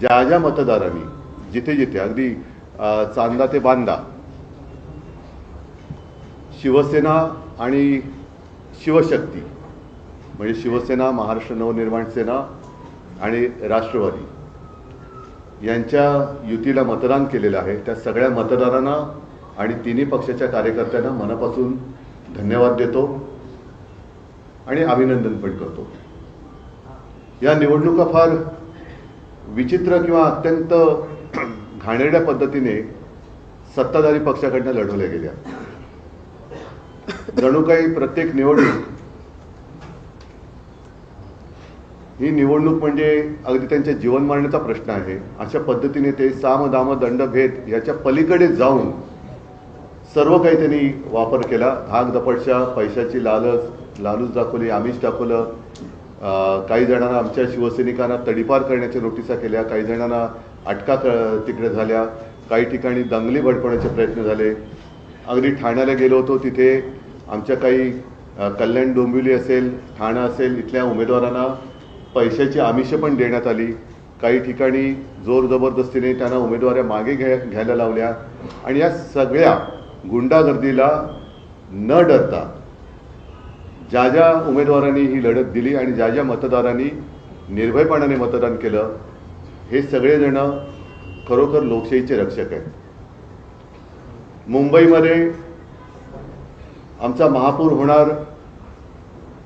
ज्या ज्या मतदारांनी जिथे जिथे अगदी चांदा ते बांदा शिवसेना आणि शिवशक्ती म्हणजे शिवसेना, महाराष्ट्र नवनिर्माण सेना आणि राष्ट्रवादी यांच्या युतीला मतदान केलेलं आहे त्या सगळ्या मतदारांना आणि तिन्ही पक्षाच्या कार्यकर्त्यांना मनापासून धन्यवाद देतो आणि अभिनंदन पण करतो। या निवडणुका फार विचित्र किंवा अत्यंत घाणेरड्या पद्धतीने सत्ताधारी पक्षाकडनं लढवल्या गेल्या। जणू काही प्रत्येक निवडणूक ही निवडणूक म्हणजे अगदी त्यांच्या जीवन मरणाचा प्रश्न आहे अशा पद्धतीने ते साम दाम दंड भेद याच्या पलीकडे जाऊन सर्व काही त्यांनी वापर केला। धाक दपटशा, पैशाची लालूच दाखवली, आमिष दाखवलं। काही जणांना आमच्या शिवसैनिकांना तडीपार करण्याच्या नोटिसा केल्या, काही जणांना अटका तिकडे झाल्या, काही ठिकाणी दंगली भडकवण्याचे प्रयत्न झाले। अगदी ठाण्याला गेलो होतो, तिथे आमच्या काही कल्याण डोंबिवली असेल, ठाणा असेल इथल्या उमेदवारांना पैशाची आमिषं पण देण्यात आली। काही ठिकाणी जोर जबरदस्तीने त्यांना उमेदवाऱ्या मागे घ्यायला लावल्या आणि या सगळ्या गुंडागर्दीला न डरता ज्या ज्या उमेदवारांनी ही लढत दिली आणि ज्या ज्या मतदारांनी निर्भयपणाने मतदान केलं हे सगळेजण खरोखर लोकशाहीचे रक्षक आहेत। मुंबईमध्ये आमचा महापौर होणार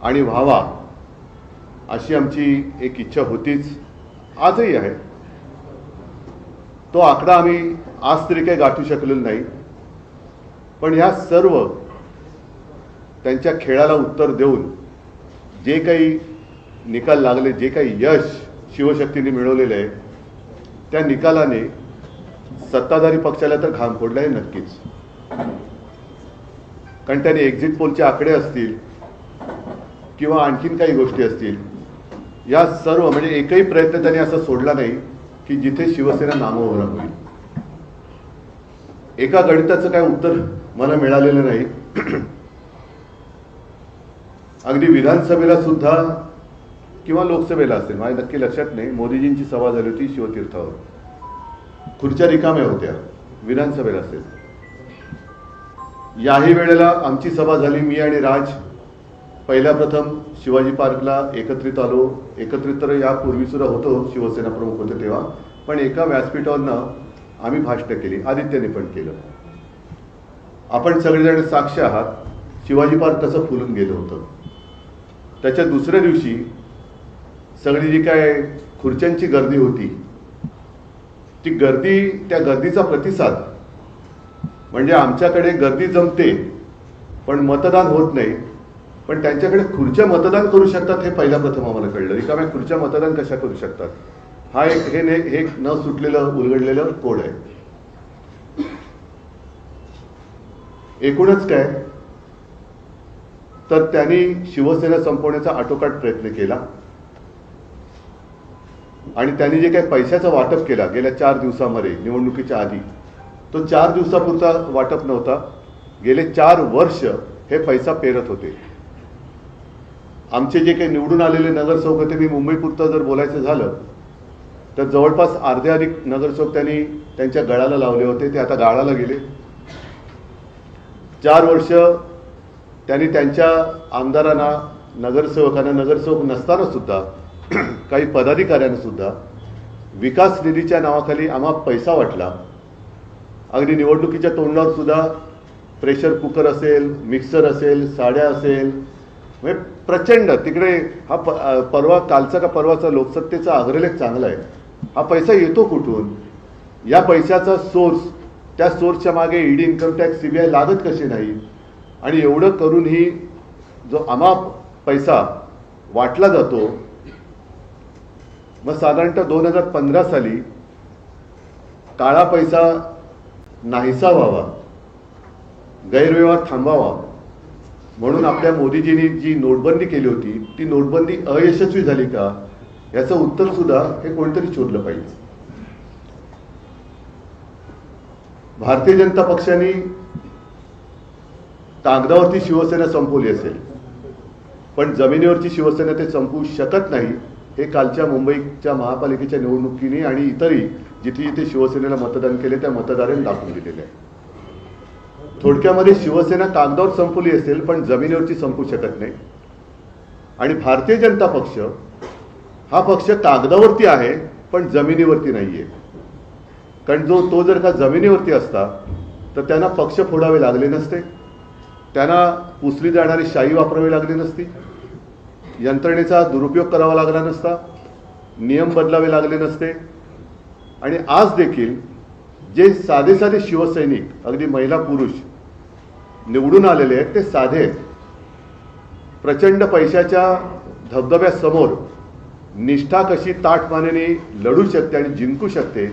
आणि व्हावा अशी आमची एक इच्छा होतीच, आजही आहे। तो आकडा आम्ही आज तरी काही गाठू शकलेलो नाही, पण ह्या सर्व त्यांच्या खेळाला उत्तर देऊन जे काही निकाल लागले, जे काही यश शिवशक्तीने मिळवलेले आहे त्या निकालाने सत्ताधारी पक्षाला तर घाम फोडला आहे नक्कीच। कारण त्याने एक्झिट पोलचे आकडे असतील किंवा आणखीन काही गोष्टी असतील, या सर्व म्हणजे एकही प्रयत्न त्यांनी असा सोडला नाही की जिथे शिवसेना नामोहरा होईल। एका गणिताचं काय उत्तर मला मिळालेलं नाही। अगदी विधानसभेला सुद्धा किंवा लोकसभेला असेल, माझ्या नक्की लक्षात नाही, मोदीजींची सभा झाली होती शिवतीर्थावर, खुर्च्या रिकाम्या होत्या। विधानसभेला असेल, याही वेळेला आमची सभा झाली, मी आणि राज पहिल्या प्रथम शिवाजी पार्कला एकत्रित आलो। एकत्रित तर यापूर्वी सुद्धा होतो, शिवसेना प्रमुख होते तेव्हा, पण एका व्यासपीठावरनं आम्ही भाषणं केली, आदित्यने पण केलं। आपण सगळेजण साक्ष आहात, शिवाजी पार्क कसं फुलून गेलं होतं। त्याच्या दुसऱ्या दिवशी सगळी जी काय खुर्च्यांची गर्दी होती ती गर्दी, त्या गर्दीचा प्रतिसाद म्हणजे आमच्याकडे गर्दी जमते पण मतदान होत नाही, पण त्यांच्याकडे खुर्च्या मतदान करू शकतात हे पहिल्या प्रथम आम्हाला कळलं। रिकाम्या खुर्च्या मतदान कशा करू शकतात, हा एक न सुटलेलं उलगडलेलं कोड आहे। एकूणच काय तर त्यांनी शिवसेना संपवण्याचा आटोकाट प्रयत्न केला आणि त्यांनी जे काही पैशाचं वाटप केला गेल्या 4 दिवसामध्ये निवडणुकीच्या आधी, तो 4 दिवसापुरता वाटप नव्हता, गेले 4 वर्ष हे पैसा पेरत होते। आमचे जे काही निवडून आलेले नगरसेवक होते, मी मुंबईपुरतं जर बोलायचं झालं तर जवळपास अर्धे अधिक नगरसेवक त्यांनी त्यांच्या गळाला लावले होते, ते आता गाळाला गेले। 4 वर्ष त्यांनी त्यांच्या आमदारांना, नगरसेवकांना, नगरसेवक नसताना सुद्धा काही पदाधिकाऱ्यांना सुद्धा विकास निधीच्या नावाखाली आम्हा पैसा वाटला। अगदी निवडणुकीच्या तोंडावर सुद्धा प्रेशर कुकर असेल, मिक्सर असेल, साड्या असेल, म्हणजे प्रचंड तिकडे हा परवा कालचा का परवाचा लोकसत्तेचा अग्रलेख चांगला आहे। हा पैसा येतो कुठून, या पैशाचा सोर्स, त्या सोर्सच्या मागे ईडी, इन्कम टॅक्स, सीबीआय लागत कसे नाही, आणि एवढं करूनही जो आम्हा पैसा वाटला जातो, मग साधारणतः 2015 साली काळा पैसा नाहीसा व्हावा, गैरव्यवहार थांबावा म्हणून आपल्या मोदीजींनी जी नोटबंदी केली होती ती नोटबंदी अयशस्वी झाली का, याचं उत्तर सुद्धा हे कोणतरी शोधलं पाहिजे। भारतीय जनता पक्षाने कागदावरती शिवसेना संपवली असेल, पण जमिनीवरची शिवसेना ते संपवू शकत नाही हे कालच्या मुंबईच्या महापालिकेच्या निवडणुकीने आणि इतरही जिथे जिथे शिवसेनेला मतदान केले त्या मतदारांनी दाखवून दिलेले आहे. थोडक्यामध्ये शिवसेना कागदावर संपवली असेल पण जमिनीवरची संपू शकत नाही. आणि भारतीय जनता पक्ष हा पक्ष कागदावरती आहे पण जमिनीवरती नाहीये. कारण तो जर का जमिनीवरती असता तर त्यांना पक्ष फोडावे लागले नसते, त्यांना पुसली जाणारी शाही वापरावी लागली नसती, यंत्रणेचा दुरुपयोग करावा लागला नसता, नियम बदलावे लागले नसते. आणि आज देखील जे साधे साधे शिवसैनिक अगदी महिला पुरुष निवडून आलेले आहेत ते साधे आहेत. प्रचंड पैशाच्या धबधब्यासमोर निष्ठा कशी ताठमानेने लढू शकते आणि जिंकू शकते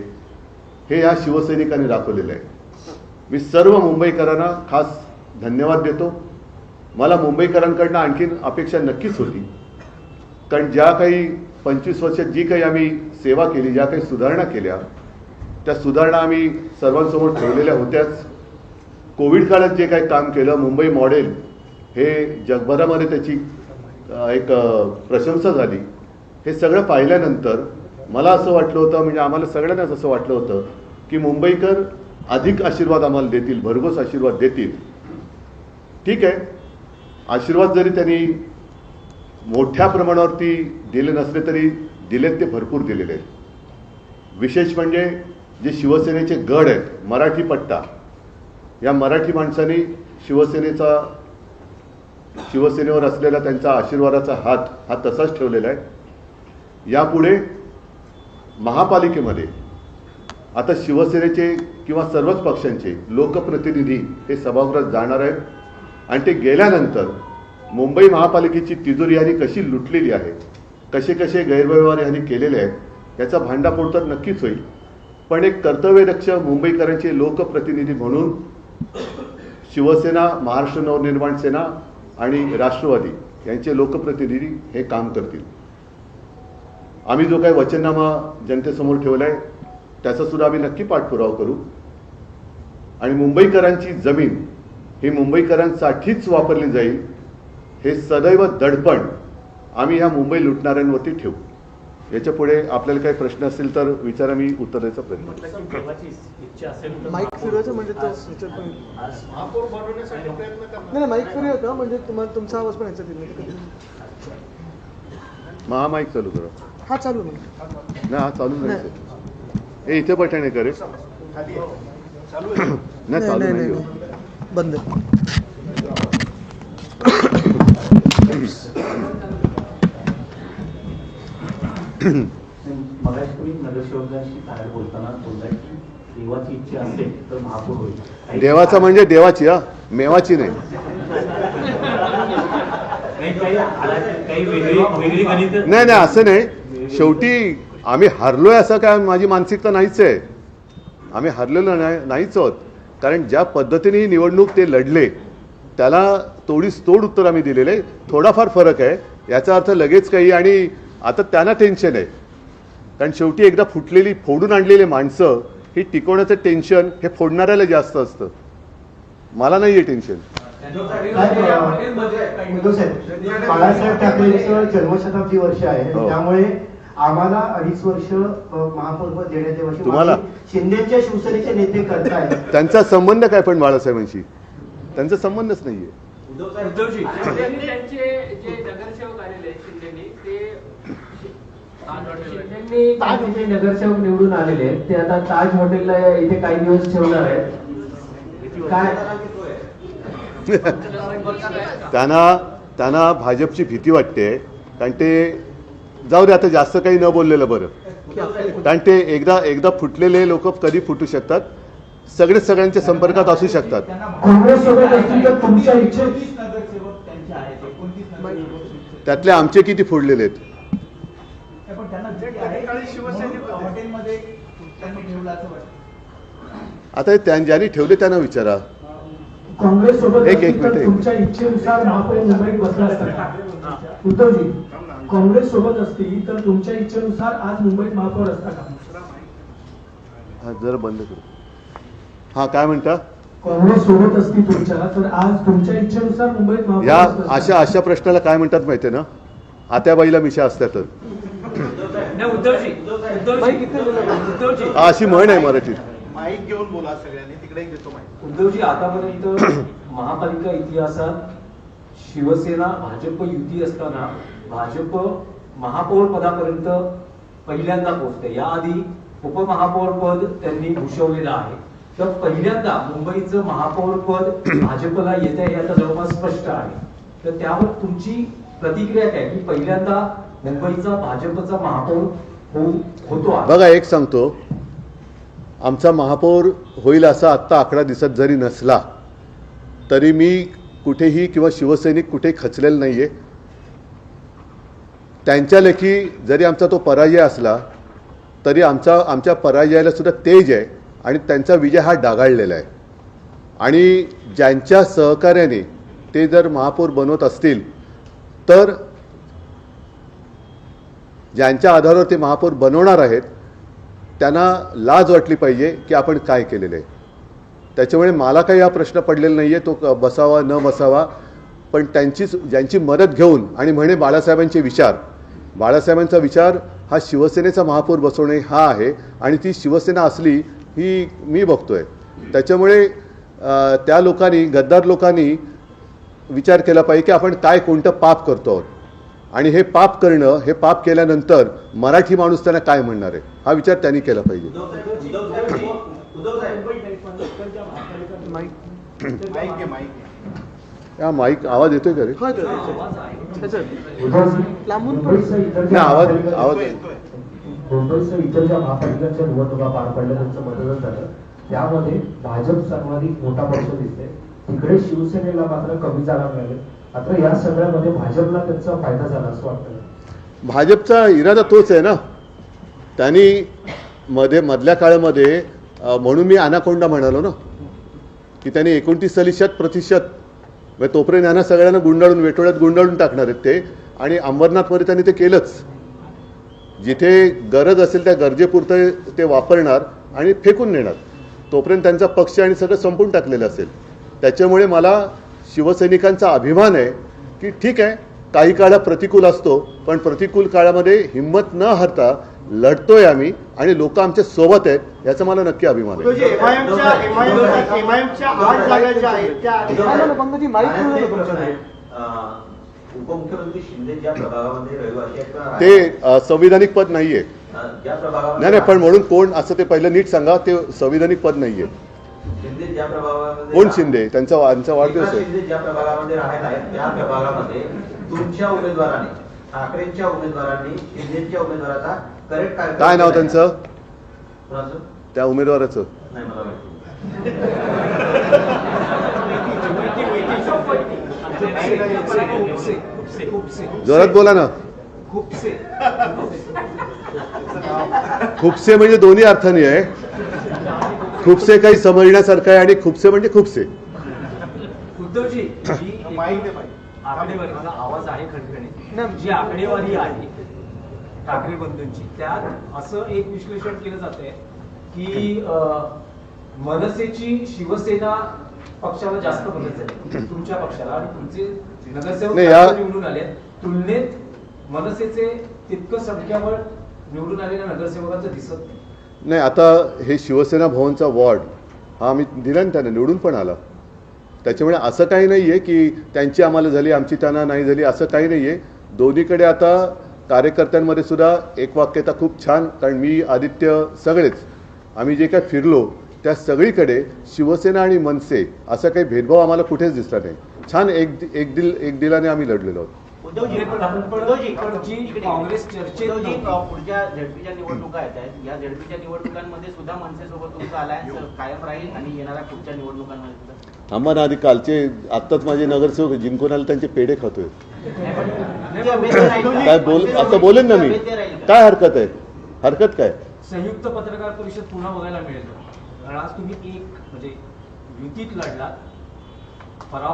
हे या शिवसैनिकांनी दाखवलेलं आहे. मी सर्व मुंबईकरांना खास धन्यवाद देतो. मला मुंबईकरांकडनं आणखीन अपेक्षा नक्कीच होती, कारण ज्या काही 25 वर्षात जी काही आम्ही सेवा केली, ज्या काही सुधारणा केल्या त्या सुधारणा आम्ही सर्वांसमोर ठेवलेल्या होत्याच. कोविड काळात जे काही काम केलं, मुंबई मॉडेल हे जगभरामध्ये त्याची एक प्रशंसा झाली. हे सगळं पाहिल्यानंतर मला असं वाटलं होतं, म्हणजे आम्हाला सगळ्यांनाच असं वाटलं होतं की मुंबईकर अधिक आशीर्वाद आम्हाला देतील, भरघोस आशीर्वाद देतील. ठीक आहे, आशीर्वाद जरी त्यांनी मोठ्या प्रमाणावरती दिले नसले तरी दिलेत ते भरपूर दिलेले आहेत. विशेष म्हणजे जे शिवसेनेचे गड आहेत, मराठी पट्टा, या मराठी माणसांनी शिवसेनेवर असलेला त्यांचा आशीर्वादाचा हात हा तसाच ठेवलेला आहे. यापुढे महापालिकेमध्ये आता शिवसेनेचे किंवा सर्वच पक्षांचे लोकप्रतिनिधी हे सभागृहात जाणार आहेत आणि ते गेल्यानंतर मुंबई महापालिकेची तिजोरी यांनी कशी लुटलेली आहे, कसे कसे गैरव्यवहार यांनी केलेले आहेत याचा भांडाफोड तर नक्कीच होईल. पण एक कर्तव्यदक्ष मुंबईकरांचे लोकप्रतिनिधी म्हणून शिवसेना, महाराष्ट्र नवनिर्माण सेना आणि राष्ट्रवादी यांचे लोकप्रतिनिधी हे काम करतील. आम्ही जो काही वचननामा जनतेसमोर ठेवला आहे त्याचा सुद्धा आम्ही नक्की पाठपुरावा करू. आणि मुंबईकरांची जमीन ही मुंबईकरांसाठीच वापरली जाईल हे सदैव दडपण आम्ही ह्या मुंबई लुटणाऱ्यांवरती ठेवू. याच्या पुढे आपल्याला काही प्रश्न असतील तर विचारा, मी उत्तर द्यायचा प्रयत्न करेन. माईक फिरवायचं म्हणजे तो नाही, माईक फिरव का म्हणजे तुम्हाला तुमचा आवाज पण याच्यात येईल. हा माईक चालू करा. हा चालू नाही, हा चालू नाही. हे इथे बटन करे नाही, चालू नाही, बंद. मगाशी तुम्ही नगरसेवकांशी बाहेर बोलताना बोलताय की देवाची इच्छा असेल तर महापौर होईल. देवाचा म्हणजे देवाची, हा मेवाची नाही. नाही नाही असं नाही. शेवटी आम्ही हरलोय असं काय माझी मानसिकता नाहीच आहे. आम्ही हरलेलो नाहीच आहोत. कारण ज्या पद्धतीने ही निवडणूक ते लढले त्याला तोडीस तोड उत्तर आम्ही दिलेले. थोडाफार फरक आहे, याचा अर्थ लगेच काही. आणि आता त्यांना टेन्शन आहे, कारण शेवटी एकदा फुटलेली फोडून आणलेली माणसं ही टिकवण्याचं टेन्शन हे फोडणाऱ्याला जास्त असतं. मला नाही आहे टेन्शन. बाळासाहेब ठाकरेंचं जन्मशताब्दी वर्ष आहे, त्यामुळे आम्हाला 2.5 वर्ष महापौरपद देण्यात यावं तुम्हाला शिंदेच्या शिवसेनेचे नेते करताय. त्यांचा संबंध काय पण बाळासाहेबांशी त्यांचा संबंधच नाहीये. उद्धवजी त्यांचे जे नगरसेवक आलेले शिंदेनी ते शिंदेनी नगरसेवक निवडून आलेले ते आता ताज हॉटेलला इथे काही दिवस ठेवणार आहेत. काय त्यांना भाजपची भीती वाटते, कारण ते जाऊ दे आता जास्त काही न बोललेलं बरं. कारण ते एकदा फुटलेले लोक कधी फुटू शकतात, सगळ्यांच्या संपर्कात असू शकतात. त्यातले आमचे किती फोडलेले आहेत. आता ज्यांनी ठेवले त्यांना विचारा. काँग्रेस सोबत एक मिनिट तुमच्या इच्छेनुसार महापौर मुंबईत बसला असता. उद्धवजी, काँग्रेस सोबत असती तर तुमच्या इच्छेनुसार आज मुंबईत महापौर असता का? हा जरा बंद करू. हा काय म्हणता? काँग्रेस सोबत असती तुमच्या तर आज तुमच्या इच्छेनुसार मुंबईत महापौर या अशा प्रश्नाला काय म्हणतात माहितीये ना, आत्याबाईला मिशा असतातच. नाही, उद्धवजी अशी म्हण आहे मराठीत. माईक घेऊन बोला सगळ्यांनी, तिकडे एक देतो माईक. उद्धवजी, आतापर्यंत महापालिका इतिहासात शिवसेना भाजप युती असताना भाजप महापौर पदापर्यंत पहिल्यांदा पोहोचते. याआधी उपमहापौर पद त्यांनी भूषवलेलं आहे. तर पहिल्यांदा मुंबईचं महापौर पद भाजपला येत आहे हे आता जवळपास स्पष्ट आहे. तर त्यावर तुमची प्रतिक्रिया काय, की पहिल्यांदा मुंबईचा भाजपचा महापौर होतो आहे? बघा, एक सांगतो, आमचा महापौर होईल असा आत्ता आकडा दिसत जरी नसला तरी मी कुठेही किंवा शिवसैनिक कुठेही खचलेलं नाही आहे. त्यांच्या लेखी जरी आमचा तो पराजय असला तरी आमच्या पराजयाला सुद्धा तेज आहे आणि त्यांचा विजय हा डागाळलेला आहे. आणि ज्यांच्या सहकार्याने ते जर महापौर बनवत असतील तर ज्यांच्या आधारावर ते महापौर बनवणार आहेत त्यांना लाज वाटली पाहिजे की आपण काय केलेलं आहे. त्याच्यामुळे मला काही हा प्रश्न पडलेला नाही आहे तो बसावा न बसावा, पण ज्यांची मदत घेऊन आणि म्हणे बाळासाहेबांचा विचार हा शिवसेनेचा महापौर बसवणे हा आहे आणि ती शिवसेना असली ही मी बघतोय. त्याच्यामुळे त्या लोकांनी, गद्दार लोकांनी विचार केला पाहिजे की आपण काय कोणतं पाप करतो आहोत आणि हे पाप करणं, हे पाप केल्यानंतर मराठी माणूस त्यांना काय म्हणणार आहे हा विचार त्यांनी केला पाहिजे. हा माईक आवाज येतोय का रे? नाही, आवाज मुंबईसह इतर ज्या महापालिकांच्या निवडणुका पार पडल्या त्यांचं मतदान झालं त्यामध्ये भाजप सर्वाधिक मोठा पक्ष दिसते, तिकडे शिवसेनेला मात्र कमी जागा मिळाले. मात्र या सगळ्यामध्ये भाजपला त्याचा फायदा झाला असं वाटतं. भाजपचा इरादा तोच आहे ना. त्यांनी मधल्या काळामध्ये म्हणून मी अनाकोंडा म्हणालो ना की त्यांनी 29% म्हणजे तोपर्यंत यांना सगळ्यांना गुंडाळून वेटोळ्यात गुंडाळून टाकणार आहेत ते. आणि अंबरनाथमध्ये त्यांनी ते केलंच. जिथे गरज असेल त्या गरजेपुरतं ते वापरणार आणि फेकून नेणार. तोपर्यंत त्यांचा पक्ष आणि सगळं संपून टाकलेलं असेल. त्याच्यामुळे मला शिवसैनिकांचा अभिमान आहे की ठीक आहे, काही काळा प्रतिकूल असतो पण प्रतिकूल काळामध्ये हिंमत न हरता लढतोय आम्ही आणि लोक आमच्या सोबत आहेत याचा मला नक्की अभिमान आहे. उपमुख्यमंत्री शिंदे ज्या प्रभागामध्ये रहिवासी आहेत ते संविधानिक पद नाहीये. ज्या प्रभागामध्ये नाही पण म्हणून कोण असं ते पहिलं नीट सांगा, ते संविधानिक पद नाहीये. शिंदे ज्या प्रभागामध्ये कोण शिंदे? त्यांचा वाढदिवस आहे. शिंदे ज्या प्रभागामध्ये राहत आहेत त्या प्रभागामध्ये तुमच्या उमेदवाराने, ठाकरेंच्या उमेदवारांनी शिंदेच्या उमेदवाराचा करेक्ट काय नाव त्यांचं? कोणाचं? त्या उमेदवाराचं नाही मला माहिती. जोरात बोला ना. खुपसे म्हणजे दोन्ही अर्थाने आहे. खुपसे काही समजण्यासारखं आहे आणि खुपसे म्हणजे खुपसे. उद्धवजी, जी आकडेवारी, माझा आवाज आहे खणखणीत, जी आकडेवारी आहे ठाकरे बंधूंची, त्यात असं एक विश्लेषण केलं जात आहे की मनसेची शिवसेना पक्षाला जास्त मदत झाली तुमच्या पक्षाला आणि तुमचे नगरसेवक निवडून आले. तुलनेत मनसेचे तितकं संख्याबळ निवडून आलेल्या नगरसेवकांचं दिसत नाही. नाही, आता हे शिवसेना भवनचा वॉर्ड हा आम्ही दिला ना, त्यांना निवडून पण आला. त्याच्यामुळे असं काही नाही आहे की त्यांची आम्हाला झाली आमची त्यांना नाही झाली, असं काही नाही आहे. दोन्हीकडे आता कार्यकर्त्यांमध्ये सुद्धा एकवाक्यता खूप छान. कारण मी, आदित्य, सगळेच आम्ही जे काय फिरलो त्या सगळीकडे शिवसेना आणि मनसे असा काही भेदभाव आम्हाला कुठेच दिसला नाही. छान एक दिलाने आम्ही लढलेलो आहोत. काँग्रेस चर्चेत पुढच्या झेडपीच्या निवडणुका येत आहेत, या झेडपीच्या निवडणुकांमध्ये सुद्धा मनसेसोबत तुमचा अलायन्स कायम राहील आणि येणाऱ्या पुढच्या निवडणुकांमध्ये सुद्धा? आम्हाला आधी कालचे आत्ताच माझे नगरसेवक जिंकून आले त्यांचे पेढे खातोय. काय आता बोलेन ना मी, काय हरकत आहे? हरकत काय? संयुक्त पत्रकार परिषद पुन्हा बघायला मिळेल कारण आज तुम्ही एक म्हणजे युतीत लढला.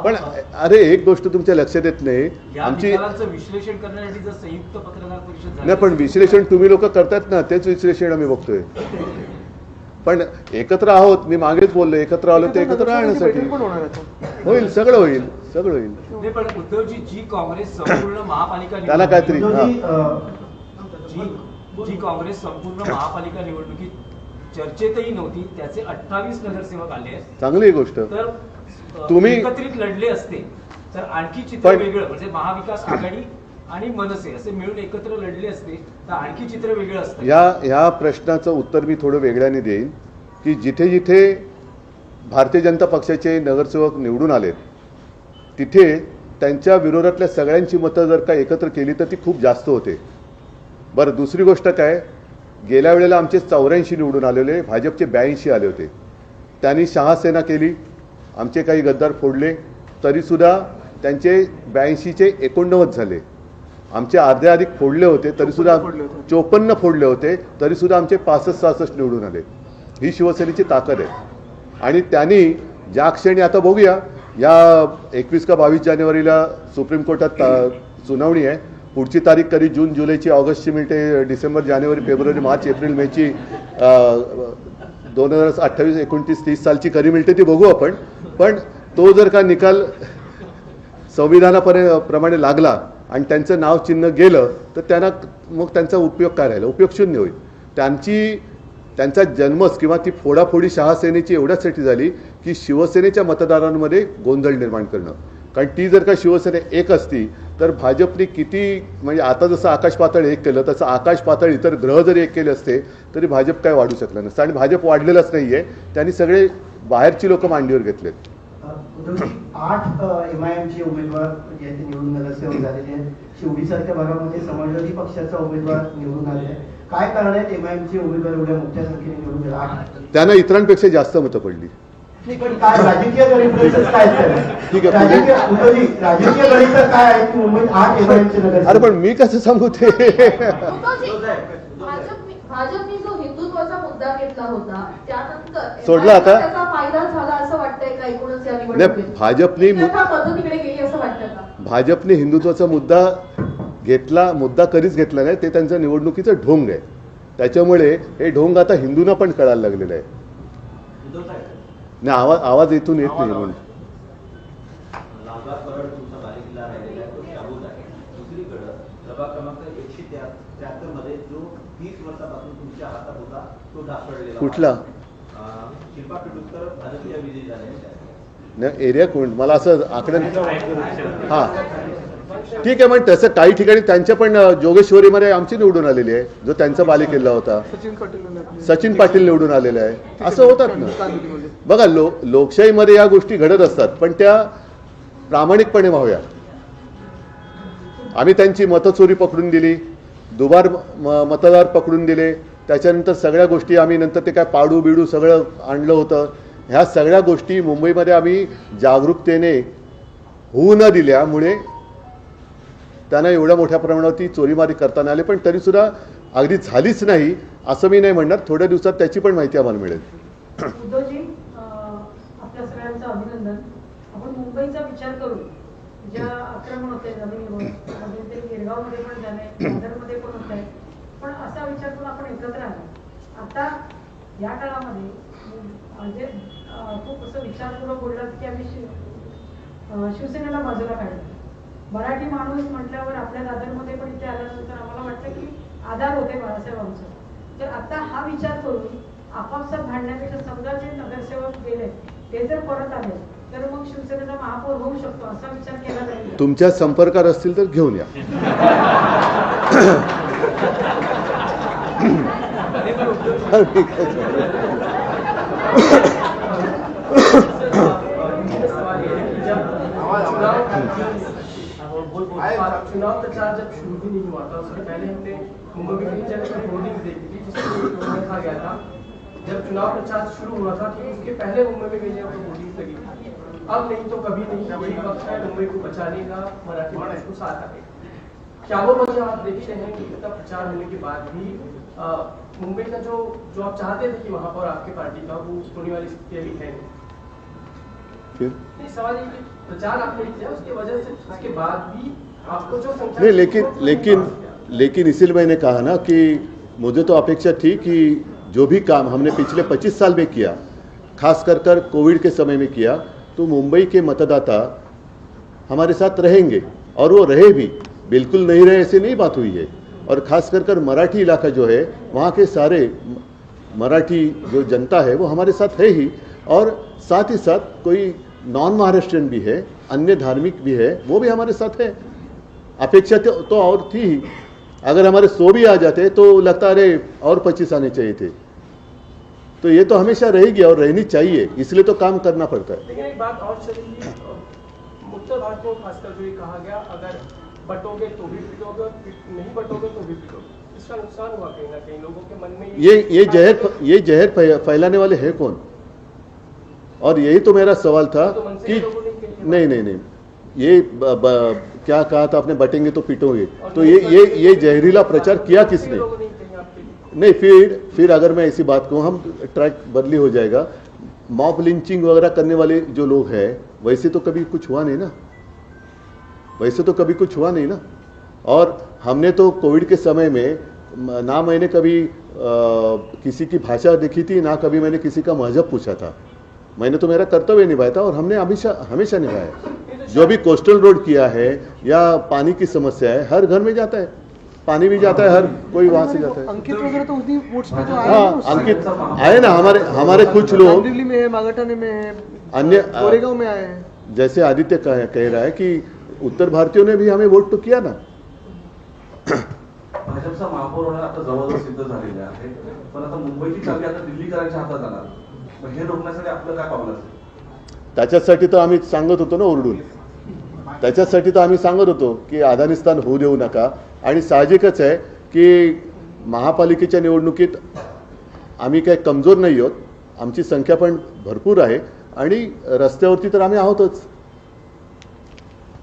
पण अरे एक गोष्ट तुमच्या लक्षात येत नाही, आमची विश्लेषण करण्यासाठी जर संयुक्त पत्रकार परिषद नाही, पण विश्लेषण तुम्ही लोक करतायत ना, तेच विश्लेषण आम्ही बघतोय. पण एकत्र आहोत, मी मागेच बोललो, एकत्र आलो ते एकत्र राहण्यासाठी. होईल, सगळं होईल, सगळं होईल. पण उद्धवजी, जी काँग्रेस संपूर्ण महापालिका त्याला काहीतरी जी जी काँग्रेस संपूर्ण महापालिका निवडणुकीत चर्चेतही नव्हती, त्याचे 28 नगरसेवक आले आहेत. चांगली गोष्ट. तर तुम्ही- एकत्रित लढले असते तर आणखी चित्र पण- वेगळं, म्हणजे महाविकास आघाडी आणि मनसे असे मिळून एकत्र लढले असते तर आणखी चित्र वेगळं असतं. ह्या प्रश्नाचं उत्तर मी थोडं वेगळ्याने देईन की जिथे जिथे भारतीय जनता पक्षाचे नगरसेवक निवडून आलेत तिथे त्यांच्या विरोधातल्या सगळ्यांची मतं जर का एकत्र केली तर ती खूप जास्त होते. बरं, दुसरी गोष्ट काय, गेल्या वेळेला आमचे 84 निवडून आलेले, भाजपचे 82 आले होते. त्यांनी शहासेना केली, आमचे काही गद्दार फोडले, तरीसुद्धा त्यांचे 82चे 89 झाले. आमचे अर्ध्या अधिक फोडले होते तरीसुद्धा 54 फोडले होते तरीसुद्धा आमचे 65-66 निवडून आले. ही शिवसेनेची ताकद आहे. आणि त्यांनी ज्या क्षणी, आता बघूया, या 21 का 22 जानेवारीला सुप्रीम कोर्टात सुनावणी आहे. पुढची तारीख कधी जून जुलैची, ऑगस्टची मिळते, डिसेंबर जानेवारी फेब्रुवारी मार्च एप्रिल मेची 2028 29 30 सालची कधी मिळते ती बघू आपण. पण तो जर का निकाल संविधानाप्रमाणे लागला आणि त्यांचं नाव चिन्ह गेलं तर त्यांना मग त्यांचा उपयोग काय राहिला? उपयोग शून्य होईल. त्यांचा जन्मच किंवा ती फोडाफोडी शहासेनेची एवढ्यासाठी झाली की शिवसेनेच्या मतदारांमध्ये गोंधळ निर्माण करणं. कारण ती जर का शिवसेना एक असती तर भाजपने किती, म्हणजे आता जसं आकाश पातळ एक केलं तसं आकाश पातळ इतर ग्रह जरी एक केले असते तरी भाजप काय वाढू शकलं नसतं. आणि भाजप वाढलेलंच नाही आहे, त्यांनी सगळे बाहेरची लोक मांडीवर घेतलेत. उद्धवजी, 8 MIMचे उमेदवार जे आहेत ते निवडून नगरसेवक झालेले आहेत. शिवडीसारख्या भागामध्ये समाजवादी पक्षाचा उमेदवार निवडून आले आहे. काय कारण आहेत MIMचे उमेदवार एवढ्या मोठ्या संख्येने निवडून गेले? 8. त्यांना इतरांपेक्षा जास्त मतं पडली. नाही, पण काय राजकीय गणित काय आहे? ठीक आहे, राजकीय उद्धवजी, राजकीय गणित काय आहे की मुंबईत 8 MIMचे अरे नगरसेवक? पण मी कसं सांगू ते? भाजपने जो हिंदुत्वाचा मुद्दा घेतला होता त्यानंतर सोडला आता? त्याचा फायदा झाला असं वाटतंय का एकूणच या नाही, निवडणुकीत? भाजपने मतं तिकडे गेली असं वाटतं का? भाजपने हिंदुत्वाचा मुद्दा घेतला, मुद्दा कधीच घेतला नाही. ते त्यांचं निवडणुकीचं ढोंग आहे. त्याच्यामुळे हे ढोंग आता हिंदूंना पण कळायला लागलेलं आहे. नाही, आवाज इथून येत नाही म्हणून. लालबाग परळ तुमचा बालेकिल्ला राहिलेला आहे, तो शाबूत आहे. दुसरीकडं प्रभाग क्रमांक 173 मध्ये जो 30 वर्षापासून तुमच्या हातात होता तो ढासळलेला कुठला? शिल्पा पिडुस्कर भारतीय विजयी झाले. नाही, एरिया कोण, मला असं आकडं. हां, ठीक आहे. पण तसं काही ठिकाणी त्यांच्या पण जोगेश्वरीमध्ये आमची निवडून आलेली आहे, जो त्यांचा बालेकिल्ला होता. सचिन पाटील निवडून आलेले आहे. असं होतात ना. बघा, लोकशाहीमध्ये या गोष्टी घडत असतात, पण त्या प्रामाणिकपणे व्हाव्या. आम्ही त्यांची मतचोरी पकडून दिली, दुबार मतदार पकडून दिले, त्याच्यानंतर सगळ्या गोष्टी आम्ही नंतर ते काय पाडू बिडू सगळं आणलं होतं. ह्या सगळ्या गोष्टी मुंबईमध्ये आम्ही जागरूकतेने होऊ न दिल्यामुळे त्यांना एवढ्या मोठ्या प्रमाणावरती चोरीमारी करताना आले. पण तरीसुद्धा अगदी झालीच नाही असं मी नाही म्हणणार. थोड्या दिवसात त्याची पण माहिती आम्हाला मिळेल. उद्धवजी, आपल्या सगळ्यांचं अभिनंदन. आपण मुंबईचा विचार करू, ज्या आक्रमण होते जमिनीवर, म्हणजे ते गिरगावमध्ये पण झाले, दादरमध्ये पण होत आहे, पण असा विचार करून आपण एकत्र आलो. आता या काळामध्ये म्हणजे खूप असं विचारपूर्वक बोललात की आम्ही शिवसेनेला बाजूला काढलं. मराठी माणूस म्हटल्यावर आपल्या दादरमध्ये पण इथे आल्यानंतर आम्हाला वाटतं की आधार होते बाळासाहेब आमचं. तर आता हा विचार करून आपापसात भांडण्यापेक्षा समजा जे नगरसेवक गेले ते जर परत आले तर मग शिवसेनेचा महापौर होऊ शकतो असा विचार केला जाईल. तुमच्या संपर्कात असतील तर घेऊन या. चुनाव प्रचार जब शुरू भी नहीं हुआ था उससे पहले हमने मुंबई में जगह होर्डिंग देखी थी जिसमें लिखा गया था जब चुनाव प्रचार शुरू हुआ था तो उसके पहले मुंबई में कई जगह होर्डिंग लगी थी. अब नहीं तो कभी नहीं, यही वक्त है मुंबई को बचाने का, मराठी मानस को साथ आने. क्या वो वजह आप देखते हैं कि इतना प्रचार होने के बाद भी मुंबई का जो आप चाहते थे कि महापौर आपके पार्टी का वो होने वाली स्थिति अभी है नहीं? सवाल ये कि प्रचार आपने किया उसके वजह से उसके बाद भी आपको जो संख्या नहीं, लेकिन इसीलिए मैंने कहा ना कि मुझे तो अपेक्षा थी कि जो भी काम हमने पिछले 25 साल में किया, खास कर कोविड के समय में किया, तो मुंबई के मतदाता हमारे साथ रहेंगे और वो रहे भी, बिल्कुल नहीं रहे ऐसे नहीं बात हुई है. और खास कर मराठी इलाका जो है वहाँ के सारे मराठी जो जनता है वो हमारे साथ है ही, और साथ ही साथ कोई नॉन महाराष्ट्रियन भी है, अन्य धार्मिक भी है, वो भी हमारे साथ है। अपेक्षा तो और थी ही, अगर हमारे 100 भी आ जाते तो लगता अरे और 25 आने चाहिए थे। तो ये तो हमेशा रहेगी और रहनी चाहिए, इसलिए तो काम करना पड़ता है। लेकिन एक बात और चलेगी, उत्तर भारत में खासकर जो ये कहा गया, अगर बटोगे तो भी पिटोगे और नहीं बटोगे तो भी पिटोगे, इसका नुकसान हुआ कहीं ना कहीं लोगों के मन में। ये जहर फैलाने वाले हैं कौन? और यही तो मेरा सवाल था कि नहीं, ये क्या कहा था आपने, बटेंगे तो पिटोगे, तो ये जहरीला प्रचार किया किसने? नहीं, फिर अगर मैं ऐसी बात कहूँ, हम ट्रैक बदली हो जाएगा। मॉब लिंचिंग वगैरह करने वाले जो लोग हैं, वैसे तो कभी कुछ हुआ नहीं ना, और हमने तो कोविड के समय में ना मैंने कभी किसी की भाषा देखी थी, ना कभी मैंने किसी का मजहब पूछा था। मैंने तो मेरा कर्तव्य निभाया था और हमने हमेशा निभाया। जो भी कोस्टल रोड किया है या पानी की समस्या है, हर घर में जाता है, पानी भी जाता है, हर कोई वहां से जाता है। अंकित वगैरह तो उसी वोट्स पे जो आए हाँ, अंकित आए ना, हमारे कुछ लोग दिल्ली में है, मागाठाने में है, अन्य गोरेगांव में आए हैं। जैसे आदित्य कह रहा है कि उत्तर भारतीयों ने भी हमें वोट तो किया ना। भाजपचा महापौर होणार आता जवळजवळ सिद्ध झालेला आहे, पण आता मुंबईची चावी आता दिल्लीकरांच्या हातात जाणार, मग हे रोखण्यासाठी आपलं काय पावलं असेल? त्याच्यासाठी तर आम्ही सांगत होतो ना ओरडून, त्याच्यासाठी तर आम्ही सांगत होतो की अफगाणिस्तान होऊ देऊ नका, आणि साहजिकच आहे की महापालिकेच्या निवडणुकीत आम्ही काही कमजोर नाही आहोत, आमची संख्या पण भरपूर आहे आणि रस्त्यावरती तर आम्ही आहोतच।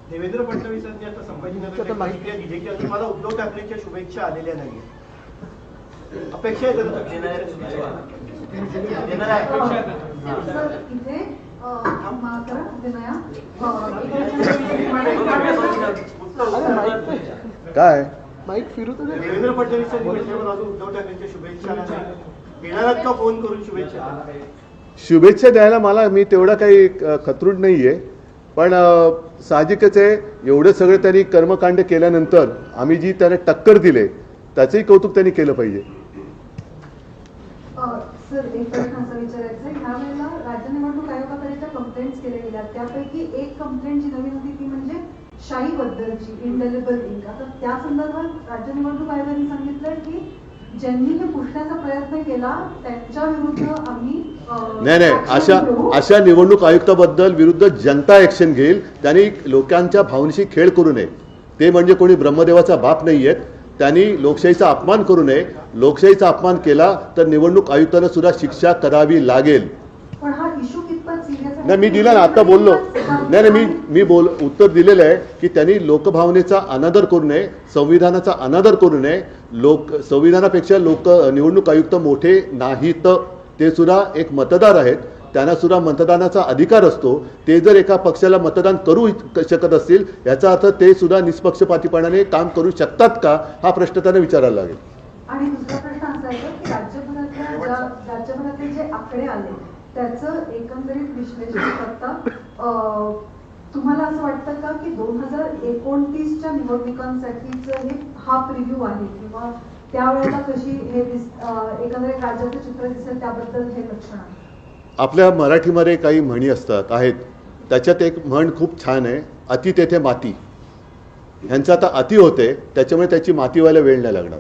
देवेंद्र फडणवीसांनी आता संभाजीनगर प्रतिक्रिया दिली की अजून मला उद्धव ठाकरेंच्या शुभेच्छा आलेल्या नाही, अपेक्षा आहे इथे काय माईक फिरू तर दे. देवेंद्र फडणवीसांनी म्हटल्यावर अजून उद्धव ठाकरेंच्या शुभेच्छा आल्या नाही, येणारात का फोन करून शुभेच्छा द्यायला मला मी तेवढा काही खतरूड नाहीये, पण साहजिकच आहे एवढे सगळे त्यांनी कर्मकांड केल्यानंतर आम्ही जी त्यांना टक्कर दिले त्याचंही कौतुक त्यांनी केलं पाहिजे। सर, एक प्रश्न असा विचारायचा आहे, ह्या वेळेला राज्य निवडणूक आयोगाकडे कंप्लेंट्स केल्या गेल्या, त्यापैकी एक कंप्लेंट जी नवीन होती ती म्हणजे शाई बद्दलची, इंडेलिबल इंक। आता त्या संदर्भात राज्य निवडणूक आयोगाने सांगितलंय की ज्यांनी हे पुसण्याचा प्रयत्न केला त्यांच्या विरुद्ध आम्ही नाही, अशा निवडणूक आयुक्ताबद्दल विरुद्ध जनता ऍक्शन घेईल। त्यांनी लोकांच्या भावनेशी खेळ करू नये, ते म्हणजे कोणी ब्रह्मदेवाचा बाप नाहीयेत, त्यांनी लोकशाहीचा अपमान करू नये। लोकशाहीचा अपमान केला तर निवडणूक आयुक्तांना सुद्धा शिक्षा करावी लागेल। पण हा इशू कितपत सिरियस आहे? नाही, मी दिला ना, आता बोललो नाही, मी उत्तर दिलेलं आहे की त्यांनी लोकभावनेचा अनादर करू नये, संविधानाचा अनादर करू नये। संविधानापेक्षा निवडणूक आयुक्त मोठे नाहीत, ते सुद्धा एक मतदार आहेत, त्यांना सुद्धा मतदानाचा अधिकार असतो। ते जर एका पक्षाला मतदान करू शकत असतील याचा अर्थ ते सुद्धा निष्पक्षपातीपणाने काम करू शकतात का, हा प्रश्न त्यांना विचारायला लागेल। आणि दुसरा प्रश्न असा आहे की राज्यभरातले जे आकडे आले त्याचं एकंदरीत विश्लेषण करता तुम्हाला असं वाटतं का की 2029च्या निवडणुकांसाठीचं हा प्रिव्ह्यू आहे, किंवा त्यावेळेला कशी हे एकंदरीत राज्याचं चित्र दिसेल त्याबद्दल हे लक्षण आहे? आपल्या मराठीमध्ये काही म्हणी आहेत, त्याच्यात एक म्हण खूप छान आहे, अति तेथे माती। ह्यांचं आता अति होते, त्याच्यामुळे त्याची माती व्हायला वेळ नाही लागणार,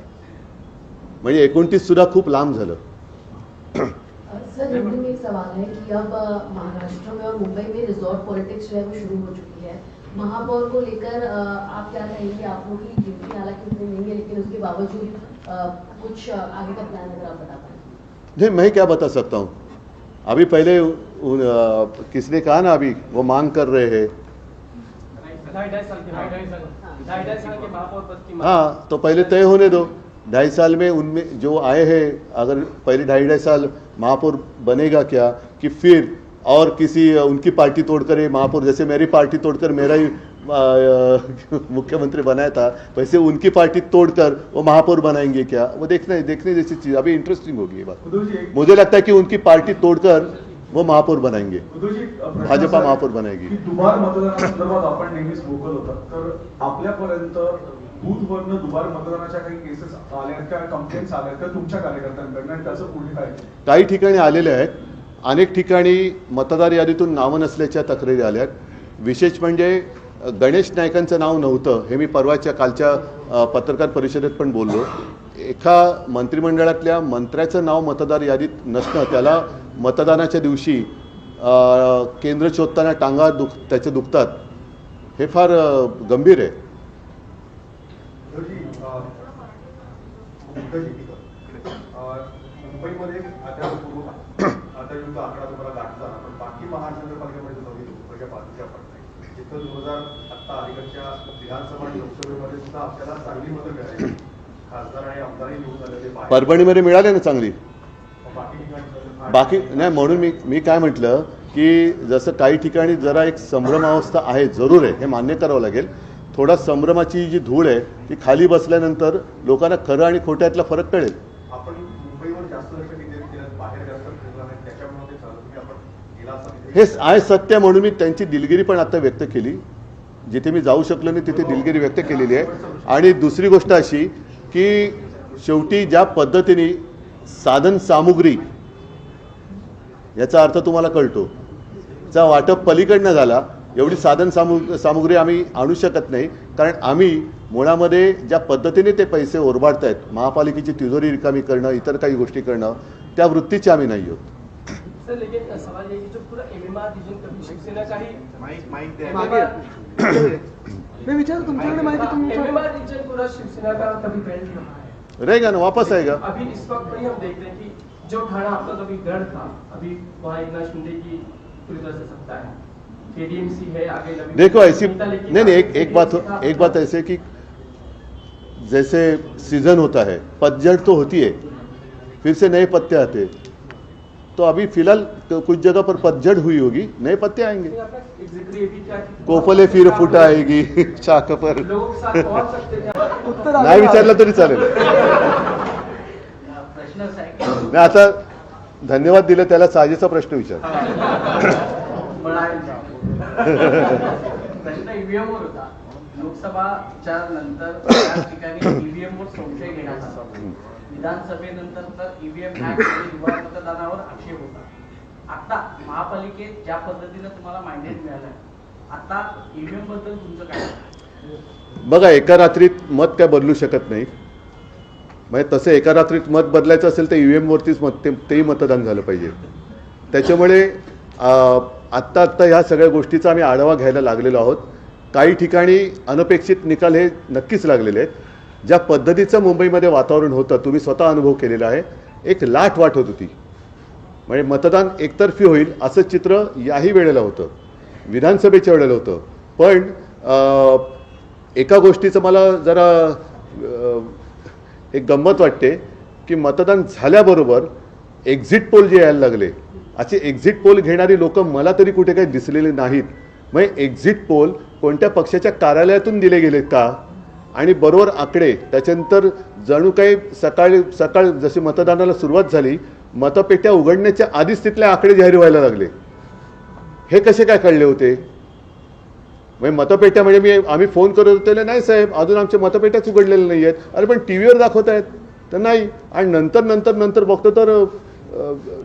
म्हणजे 29 सुद्धा खूप लांब झालं। सर, हिंदी में एक सवाल है कि अब महाराष्ट्र में और मुंबई में रिजॉर्ट पॉलिटिक्स जो है वो शुरू हो चुकी है। महापौर को लेकर आप क्या कहेंगे? आप लोगों की गिनती हालांकि उतनी नहीं है, लेकिन उसके बावजूद कुछ आगे का प्लान अगर आप बता पाए। नहीं, मैं क्या बता सकता हूँ, अभी पहले किसने कहा ना, अभी वो मांग कर रहे हैं, 2.5 साल के महापौर पद की। हाँ, तो पहले तय होने दो। 2.5 साल में उनमें जो आए हैं, अगर पहले 2.5 साल महापौर बनेगा क्या, कि फिर और किसी उनकी पार्टी तोड़कर ये महापौर, जैसे मेरी पार्टी तोड़कर मेरा ही मुख्यमंत्री बनाया था, वैसे उनकी पार्टी तोड़कर वो महापौर बनाएंगे क्या, वो देखने जैसी चीज। अभी इंटरेस्टिंग होगी ये बात। मुझे लगता है कि उनकी पार्टी तोड़कर वो महापौर बनाएंगे, भाजपा महापौर बनाएगी। दुबार मतदानासंदर्भात आपण नेहमीच वोकल होतात, तर आपल्यापर्यंत बूथवरनं दुबार मतदानाच्या काही केसेस आल्या का, कंप्लेंट्स आल्या का तुमच्या कार्यकर्त्यांकडनं, आणि त्याचं पुढे काय? काही ठिकाणी आलेले आहेत, अनेक ठिकाणी मतदार यादीतून नावं नसल्याच्या तक्रारी आल्यात. विशेष म्हणजे गणेश नायकांचं नाव नव्हतं, हे मी परवाच्या कालच्या पत्रकार परिषदेत पण बोललो. एका मंत्रिमंडळातल्या मंत्र्याचं नाव मतदार यादीत नसणं, त्याला मतदानाच्या दिवशी केंद्र शोधताना टांगा त्याचे दुखतात, हे फार गंभीर आहे. मुंबईमध्ये आता युक्त आकडा तुम्हाला गाठला, पण बाकी महानगरपालिकेमध्ये लोकसभेच्या बाजूच्या पडतात, जिथं 2000 आता अलीकडच्या विधानसभा आणि लोकसभेमध्ये सुद्धा आपल्याला चांगली मतं मिळाली, खासदार आणि आमदारही निवडून आलेले. परभणीमध्ये मिळाले ना चांगली. बाकी ठिकाणी बाकी नाही, म्हणून मी काय म्हटलं की जसं काही ठिकाणी जरा एक संभ्रमावस्था आहे, जरूर आहे, हे मान्य करावं लागेल. थोडा संभ्रमाची जी धूळ आहे ती खाली बसल्यानंतर लोकांना खरं आणि खोट्यातला फरक कळेल. आपण मुंबईवर जास्त लक्ष केंद्रित केलं, बाहेर जास्त फिरला नाही, त्याच्यामुळे ते झालं. तुम्ही आपण गेला असता हे आहे सत्य, म्हणून मी त्यांची दिलगिरी पण आता व्यक्त केली. जिथे मी जाऊ शकलो नाही तिथे दिलगिरी व्यक्त केलेली आहे. आणि दुसरी गोष्ट अशी की शेवटी ज्या पद्धतीने साधन सामुग्री, याचा अर्थ तुम्हाला कळतो, चा वाटप पलीकडनं झाला, एवढी साधन सामुग्री आम्ही आणू शकत नाही, कारण आम्ही मुळामध्ये ज्या पद्धतीने ते पैसे ओरबाडतायत, महापालिकेची तिजोरी रिकामी करणं, इतर काही गोष्टी करणं, त्या वृत्तीचे आम्ही नाही आहोत. सर, लेकिन सवाल ये कि जो पूरा एमएमआर रीजन कभी शिवसेना का ही मैं विचार तुमच्याकडे माहिती तुमच्या एमएमआर रीजन पूरा शिवसेना का कभी फैल रहा है, रहेगा ना, वापस आएगा. अभी इस वक्त पर ही हम देख रहे हैं कि जो ठाणा आपका कभी गढ़ था, अभी वहाँ एकनाथ शिंदे की पूरी तरह से सत्ता है, केडीएमसी है, आगे देखो ऐसी नहीं, एक बात ऐसे कि जैसे सीजन होता है, पतझड़ तो होती है, फिर से नए पत्ते आते, तो अभी फिलहाल कुछ जगह पर पतझड़ हुई होगी, नए पत्ते आएंगे. कोफले फिर फुटा आएगी शाख पर, नाही विचारलं तरी चालेल. नाही, आता धन्यवाद दिले त्याला, साजेचा प्रश्न विचार. प्रश्न ईव्हीएम वर होता. लोकसभाच्या नंतर त्याच ठिकाणी ईव्हीएम वर संशय घेण्यात आला. विधानसभेनंतर तर ईव्हीएम हॅक दुबार मतदानावर आक्षेप होता. आता महापालिकेत ज्या पद्धतीने तुम्हाला मॅन्डेट मिळालं, आता ईव्हीएम बद्दल तुमचं काय? बघा, एका रात्रीत मत काय बदलू शकत नाही. म्हणजे तसं एका रात्रीत मत बदलायचं असेल तर ईव्हीएम वरतीच तेही मतदान झालं पाहिजे. त्याच्यामुळे आत्ता ह्या सगळ्या गोष्टीचा आम्ही आढावा घ्यायला लागलेलो आहोत. काही ठिकाणी अनपेक्षित निकाल हे नक्कीच लागलेले आहेत. ज्या पद्धतीचं मुंबईमध्ये वातावरण होतं, तुम्ही स्वतः अनुभव केलेला आहे, एक लाट वाट होत होती, म्हणजे मतदान एकतर्फी होईल असं चित्र याही वेळेला होतं, विधानसभेच्या वेळेला होतं. पण एका गोष्टीचं मला जरा एक गंमत वाटते की मतदान झाल्याबरोबर एक्झिट पोल जे यायला लागले, असे एक्झिट पोल घेणारी लोक मला तरी कुठे काही दिसलेले नाहीत. म्हणजे एक्झिट पोल कोणत्या पक्षाच्या कार्यालयातून दिले गेलेत का, आणि बरोबर आकडे त्याच्यानंतर जणू काही सकाळ जशी मतदानाला सुरुवात झाली, मतपेट्या उघडण्याच्या आधीच तिथले आकडे जाहीर व्हायला लागले. हे कसे काय कळले होते? म्हणजे मतपेट्या म्हणजे आम्ही फोन करत होते, नाही साहेब अजून आमच्या मतपेट्याच उघडलेल्या नाही आहेत. अरे पण टी व्हीवर दाखवत आहेत तर नाही, आणि नंतर बघतो तर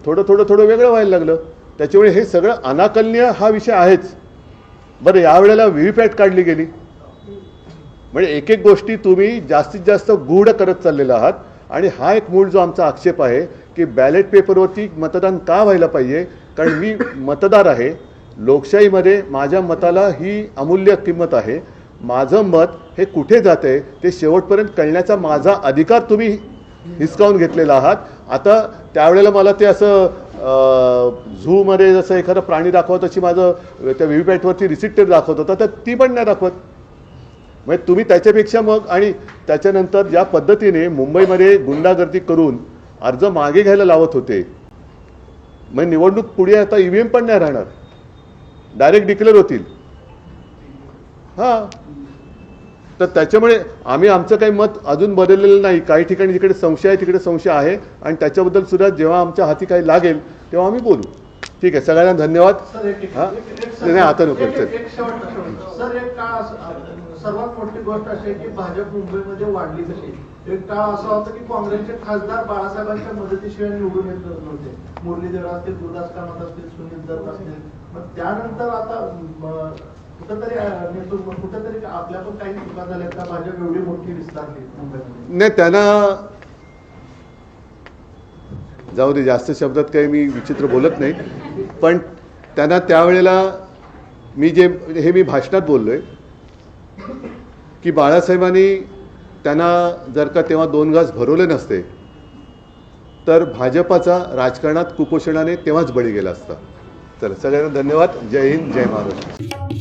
थोडं वेगळं व्हायला लागलं. त्याच्यामुळे हे सगळं अनाकलनीय हा विषय आहेच. बरं, यावेळेला व्हीव्हीपॅट काढली गेली, म्हणजे एक एक गोष्टी तुम्ही जास्तीत जास्त गूढ करत चाललेला आहात. आणि हा एक मूळ जो आमचा आक्षेप आहे की बॅलेट पेपरवरती मतदान का व्हायला पाहिजे, कारण मी मतदार आहे. लोकशाहीमध्ये माझ्या मताला ही अमूल्य किंमत आहे. माझं मत हे कुठे जाते ते शेवटपर्यंत कळण्याचा माझा अधिकार तुम्ही हिसकावून घेतलेला आहात. आता त्यावेळेला मला ते असं झूमध्ये जसं एखादा प्राणी दाखवत तशी माझं त्या व्हीव्हीपॅटवरती रिसिप्टर दाखवत होता, तर ती पण नाही दाखवत. म्हणजे तुम्ही त्याच्यापेक्षा मग, आणि त्याच्यानंतर ज्या पद्धतीने मुंबईमध्ये गुंडागर्दी करून अर्ज मागे घ्यायला लावत होते, म्हणजे निवडणूक पुढे आता ईव्हीएम पण नाही राहणार, डायरेक्ट डिक्लेअर होतील. हां, तर त्याच्यामुळे आम्ही आमचं काही मत अजून बदललेलं नाही. काही ठिकाणी जिकडे संशय आहे तिकडे संशय आहे, आणि त्याच्याबद्दल सुद्धा जेव्हा आमच्या हाती काही लागेल तेव्हा आम्ही बोलू. ठीक आहे, सगळ्यांना धन्यवाद. हां, नाही आता नको. सर, एक काळ सर्वात मोठी गोष्ट अशी आहे की भाजप मुंबईमध्ये वाढली कशी. एक काळ असा होता की काँग्रेसचे खासदार बाळासाहेबांच्या मदतीशिवाय निवडून येत नव्हते. मुरलीधर असतील, गुरुदास कामत असतील, सुनील दत्त असतील. मग त्यानंतर आता कुठेतरी आपल्या पण काही चुका झाल्या का भाजप एवढी मोठी विस्तारली मुंबईमध्ये? नाही, त्यांना जाऊ दे, जास्त शब्दात काही मी विचित्र बोलत नाही, पण त्यांना त्यावेळेला मी भाषणात बोललोय की बाळासाहेबांनी त्यांना जर का तेव्हा 2 घास भरवले नसते तर भाजपाचा राजकारणात कुपोषणाने तेव्हाच बळी गेला असता. चला, सगळ्यांना धन्यवाद. जय हिंद, जय महाराष्ट्र.